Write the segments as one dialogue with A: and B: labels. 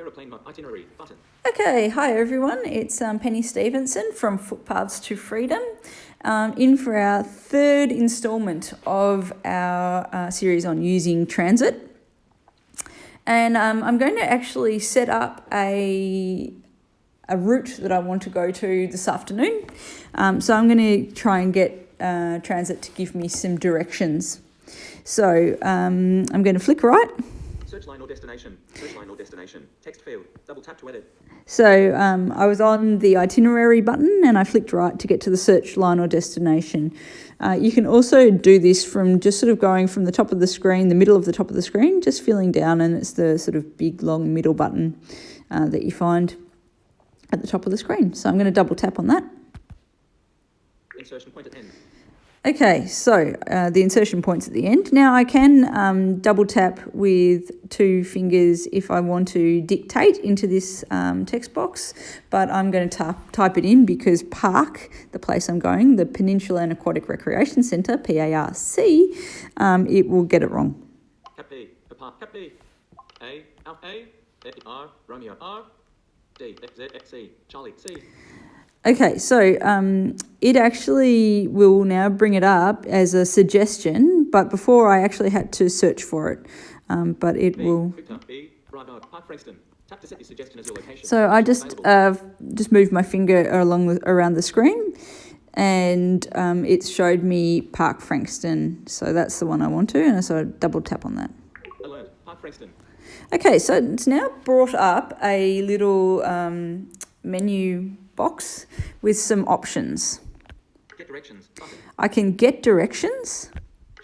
A: Aeroplane itinerary button.
B: Okay, hi everyone. It's Penny Stevenson from Footpaths to Freedom, in for our third instalment of our series on using transit. And I'm going to actually set up a route that I want to go to this afternoon. So I'm going to try and get transit to give me some directions. So I'm going to flick right.
A: Search line or destination. Search line or destination. Text field. Double tap to edit.
B: So I was on the itinerary button and I flicked right to get to the search line or destination. You can also do this from just sort of going from the top of the screen, the middle of the top of the screen, just feeling down, and it's the sort of big long middle button that you find at the top of the screen. So I'm going to double tap on that.
A: Insertion point at end.
B: Okay, so the insertion point's at the end. Now I can double tap with two fingers if I want to dictate into this text box, but I'm going to type it in because PARC, the place I'm going, the Peninsula and Aquatic Recreation Centre, PARC, it will get it wrong.
A: Cap B, Cap B, A, R, Romeo R, D, Z, X, C, Charlie C.
B: Okay, so it actually will now bring it up as a suggestion, but before I actually had to search for it, but it will.
A: B, Bravo, Park Frankston. Tap to set your suggestion as your location.
B: So I just moved my finger around the screen, and it showed me Park Frankston. So that's the one I want to, and so I double tap on that.
A: Alert, Park Frankston.
B: Okay, so it's now brought up a little menu box with some options.
A: Get directions button.
B: I can get directions.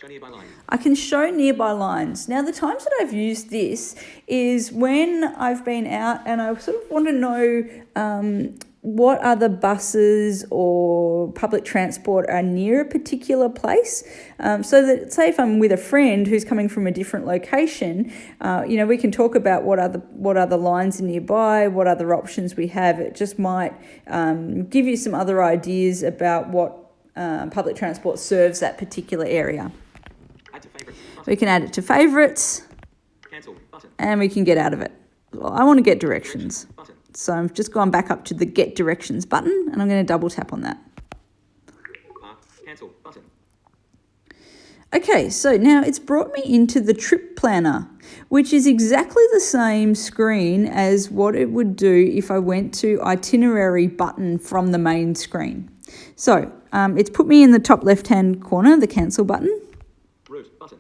A: Show nearby lines.
B: I can show nearby lines. Now, the times that I've used this is when I've been out and I sort of want to know what other buses or public transport are near a particular place. So that, say, if I'm with a friend who's coming from a different location, we can talk about what other lines are nearby, what other options we have. It just might give you some other ideas about what public transport serves that particular area.
A: Add to favorites.
B: We can add it to favourites.
A: Cancel button.
B: And we can get out of it. Well, I want to get directions.
A: Button.
B: So I've just gone back up to the Get Directions button, and I'm going to double tap on that.
A: Cancel button.
B: Okay, so now it's brought me into the trip planner, which is exactly the same screen as what it would do if I went to itinerary button from the main screen. So it's put me in the top left-hand corner, the cancel button.
A: Route button.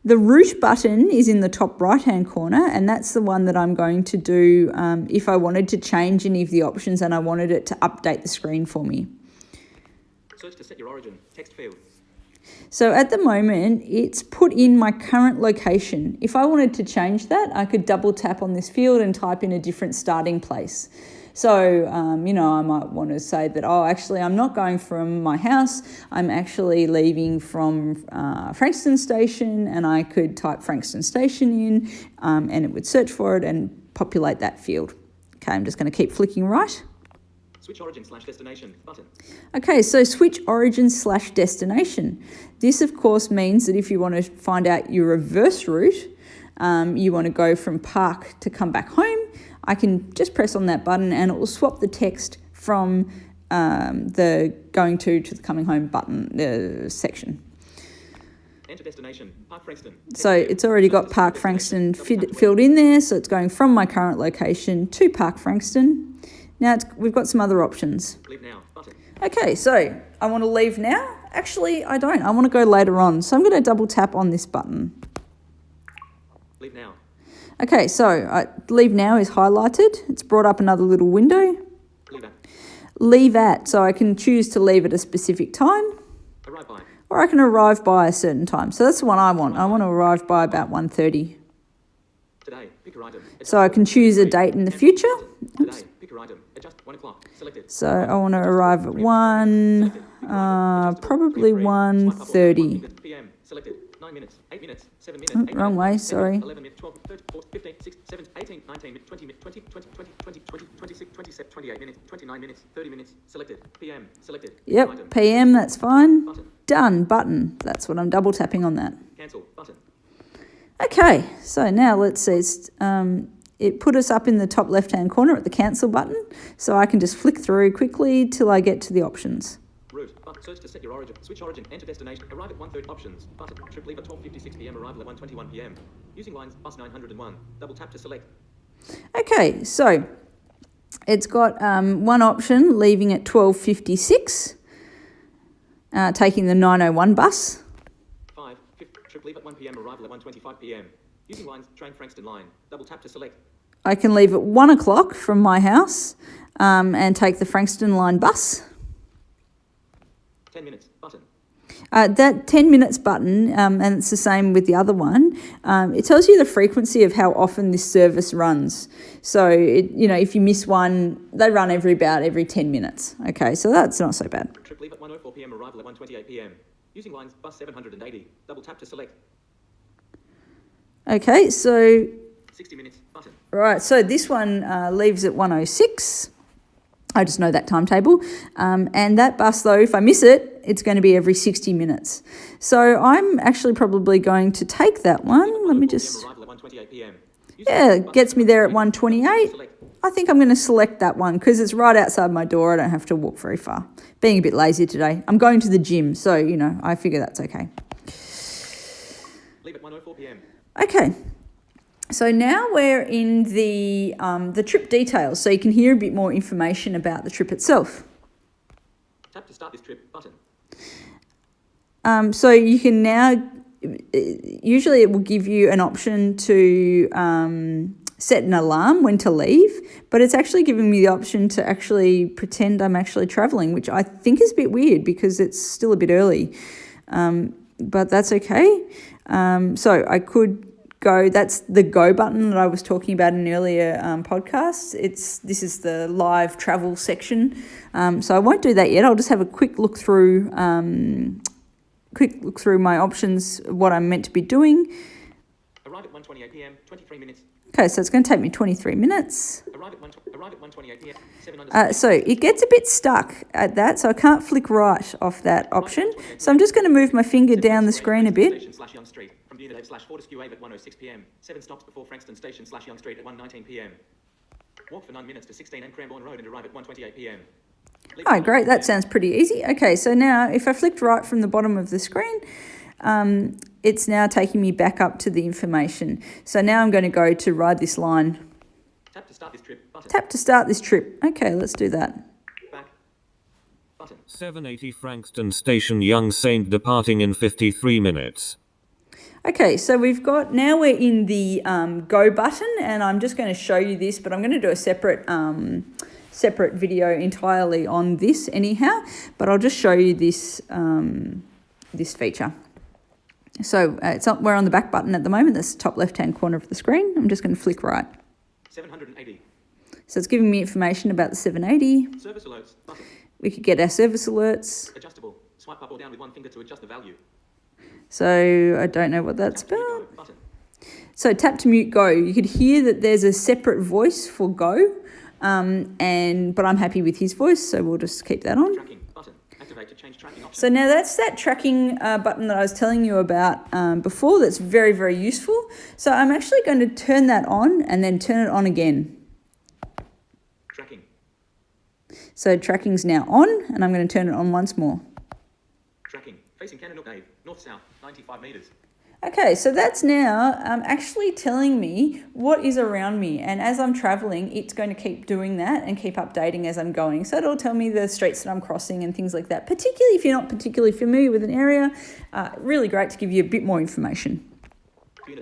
B: The route button is in the top right-hand corner, and that's the one that I'm going to do if I wanted to change any of the options and I wanted it to update the screen for me.
A: Search to set your origin. Text field.
B: So at the moment, it's put in my current location. If I wanted to change that, I could double tap on this field and type in a different starting place. So, I might want to say that, actually, I'm not going from my house. I'm actually leaving from Frankston Station, and I could type Frankston Station in, and it would search for it and populate that field. Okay, I'm just going to keep flicking right.
A: Switch origin/destination button.
B: Okay, so switch origin/destination. This, of course, means that if you want to find out your reverse route, you want to go from park to come back home, I can just press on that button and it will swap the text from the going to the coming home button section.
A: Enter destination, Park Frankston.
B: So it's already got Park Frankston filled in there, so it's going from my current location to Park Frankston. Now we've got some other options.
A: Leave now button.
B: Okay, so I want to leave now. Actually, I don't. I want to go later on. So I'm going to double tap on this button.
A: Leave now.
B: Okay, so leave now is highlighted. It's brought up another little window.
A: Leave at.
B: Leave at, so I can choose to leave at a specific time.
A: Arrive by.
B: Or I can arrive by a certain time. So that's the one I want. I want to arrive by about 1:30.
A: Today, pick your item.
B: So I can choose a date in the future.
A: Today, pick your item. Adjust 1 o'clock. Selected.
B: So I want to arrive at 1, probably 1:30.
A: PM. Selected. 9 minutes. 8 minutes. 7 minutes.
B: Wrong way, sorry.
A: 11 minutes. 12, 13, 14, 15, 16, 17, 18, 19 minutes. 20 minutes. 20, 20, 20, 20, 20, 26, 27, 28 minutes. 29 minutes. 30 minutes. Selected. PM. Selected.
B: Yep,
A: Item.
B: PM, that's fine.
A: Button.
B: Done, button. That's what I'm double tapping on that.
A: Cancel. Button.
B: Okay, so now let's see. it put us up in the top left-hand corner at the cancel button, so I can just flick through quickly till I get to the options.
A: Route. Search to set your origin. Switch origin. Enter destination. Arrive at 1:30. Options. Button. Trip leave at 12:56 p.m. Arrival at 1:21 p.m. Using lines. Bus 901. Double tap to select.
B: Okay, so it's got one option leaving at 12:56, taking the 901 bus.
A: 5. Trip leave at 1 p.m. Arrival at 1:25 p.m. Using lines. Train Frankston line. Double tap to select.
B: I can leave at 1 o'clock from my house and take the Frankston line bus.
A: 10 minutes. Button.
B: That 10 minutes button, and it's the same with the other one, it tells you the frequency of how often this service runs. So, if you miss one, they run every 10 minutes. Okay, so that's not so bad.
A: Trip leave at 1:04 p.m. Arrival at 1:28 p.m. Using lines. Bus 780. Double tap to select.
B: Okay, so...
A: 60 minutes. Button.
B: Right, so this one leaves at 1:06. I just know that timetable. And that bus, though, if I miss it, it's going to be every 60 minutes. So I'm actually probably going to take that one. Let me just... Yeah, it gets me there at 1:28. I think I'm going to select that one because it's right outside my door. I don't have to walk very far. Being a bit lazy today. I'm going to the gym, so, I figure that's okay.
A: Leave at 1:04 p.m.
B: Okay. So now we're in the trip details, so you can hear a bit more information about the trip itself.
A: Tap to start this trip button.
B: So you can now, usually it will give you an option to set an alarm when to leave, but it's actually giving me the option to actually pretend I'm actually traveling, which I think is a bit weird because it's still a bit early, but that's okay. So I could go, that's the go button that I was talking about in earlier podcasts. This is the live travel section. So I won't do that yet. I'll just have a quick look through my options, what I'm meant to be doing.
A: Arrive at 1:28 p.m. 23 minutes.
B: Okay, so it's going to take me 23 minutes.
A: Arrive at 1:28 p.m.
B: So it gets a bit stuck at that, so I can't flick right off that option. So I'm just going to move my finger down the screen a bit.
A: From Fortescue Ave at 1:06 p.m. 7 stops before Frankston Station / Young Street at 1:19 p.m. Walk for 9 minutes to 16 and Cranbourne Road and arrive at 1:28 p.m.
B: Oh, great. That sounds pretty easy. Okay, so now if I flicked right from the bottom of the screen, it's now taking me back up to the information. So now I'm going to go to ride this line.
A: Tap to start this trip button.
B: Tap to start this trip. Okay, let's do that.
A: Back button.
C: 780 Frankston Station Young Saint departing in 53 minutes.
B: Okay, so now we're in the go button, and I'm just going to show you this, but I'm going to do a separate video entirely on this anyhow, but I'll just show you this this feature. So we're on the back button at the moment. That's the top left-hand corner of the screen. I'm just going to flick right.
A: 780.
B: So it's giving me information about the 780.
A: Service alerts button.
B: We could get our service alerts.
A: Adjustable. Swipe up or down with one finger to adjust the value.
B: So I don't know what that's
A: Tap to
B: about.
A: go button.
B: So tap to mute go. You could hear that there's a separate voice for go, but I'm happy with his voice, so we'll just keep that on.
A: Tracking button. Activate to change tracking option.
B: So now that's that tracking button that I was telling you about before. That's very, very useful. So I'm actually going to turn that on and then turn it on again.
A: Tracking.
B: So tracking's now on, and I'm going to turn it on once more.
A: Tracking. Facing Cannonook Ave. North-south. 95 metres.
B: Okay, so that's now actually telling me what is around me. And as I'm traveling, it's going to keep doing that and keep updating as I'm going. So it'll tell me the streets that I'm crossing and things like that, particularly if you're not particularly familiar with an area. Really great to give you a bit more information.
A: Leave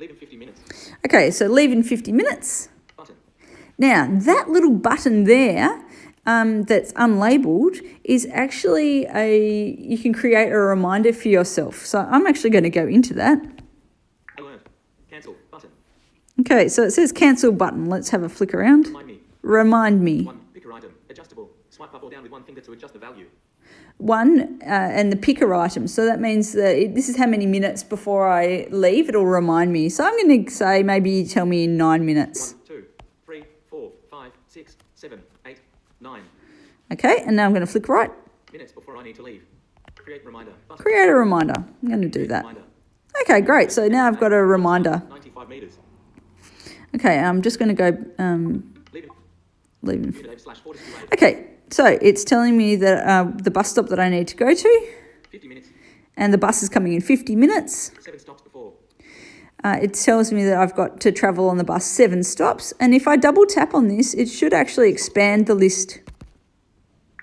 A: in 50 minutes.
B: Okay, so leave in 50 minutes.
A: Button.
B: Now, that little button there that's unlabeled is actually you can create a reminder for yourself. So I'm actually going to go into that.
A: Alert. Cancel button.
B: Okay, so it says cancel button. Let's have a flick around.
A: Remind me.
B: Remind me.
A: One picker item. Adjustable. Swipe up or down with one finger to adjust the value.
B: And the picker item. So that means that this is how many minutes before I leave. It'll remind me. So I'm going to say maybe tell me in 9 minutes.
A: 1, 2, 3, 4, 5, 6, 7, 8, 9.
B: Okay, and now I'm going to flick right.
A: Minutes before I need to leave. Create reminder. Button.
B: Create a reminder. I'm going to do that.
A: Reminder.
B: Okay, great. So now I've got a reminder.
A: 95 metres.
B: Okay, I'm just going to go
A: Leaving.
B: leaving.
A: Unit slash Fortescue Road.
B: Okay, so it's telling me that the bus stop that I need to go to,
A: 50 minutes.
B: and the bus is coming in 50 minutes.
A: 7 stops before.
B: It tells me that I've got to travel on the bus 7 stops, and if I double tap on this, it should actually expand the list.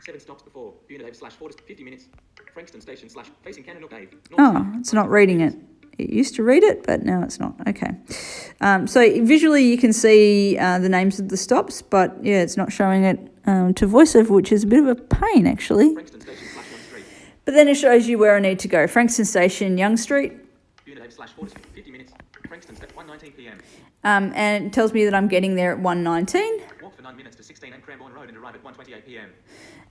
A: 7 stops before. Unit slash Fortescue. 50 minutes. Frankston Station slash facing Cannon Cave.
B: Oh, it's not reading it. It used to read it, but now it's not. Okay. So visually you can see the names of the stops, but yeah, it's not showing it to VoiceOver, which is a bit of a pain actually.
A: Frankston Station slash Young Street.
B: But then it shows you where I need to go. Frankston Station, Young Street.
A: Unit slash Fortescue. 50 minutes. Frankston Station. 1:19 p.m.
B: And it tells me that I'm getting there at 1:19.
A: Walk for 9 minutes to 16 and Cranbourne Road and arrive at 1:28 p.m.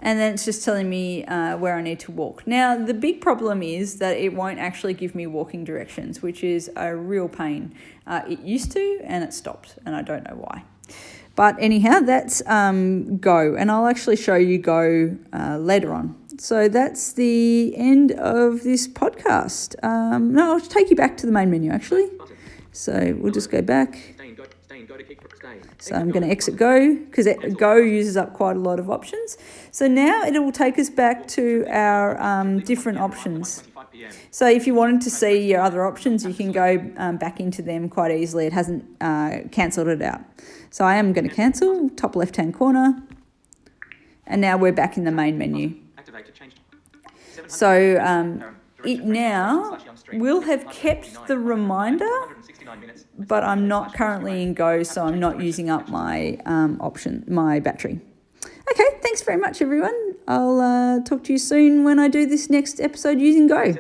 B: And then it's just telling me where I need to walk. Now, the big problem is that it won't actually give me walking directions, which is a real pain. It used to, and it stopped, and I don't know why. But anyhow, that's Go, and I'll actually show you Go later on. So that's the end of this podcast. No, I'll take you back to the main menu, actually. So we'll just go back.
A: Stay, go to kick, stay.
B: So I'm going to exit Go, because Go uses up quite a lot of options. So now it will take us back to our different options. So if you wanted to see your other options, you can go back into them quite easily. It hasn't cancelled it out. So I am going to cancel, top left-hand corner. And now we're back in the main menu. So it now will have kept the reminder, but I'm not currently in Go, so I'm not using up my my battery. Okay, thanks very much, everyone. I'll talk to you soon when I do this next episode using Go.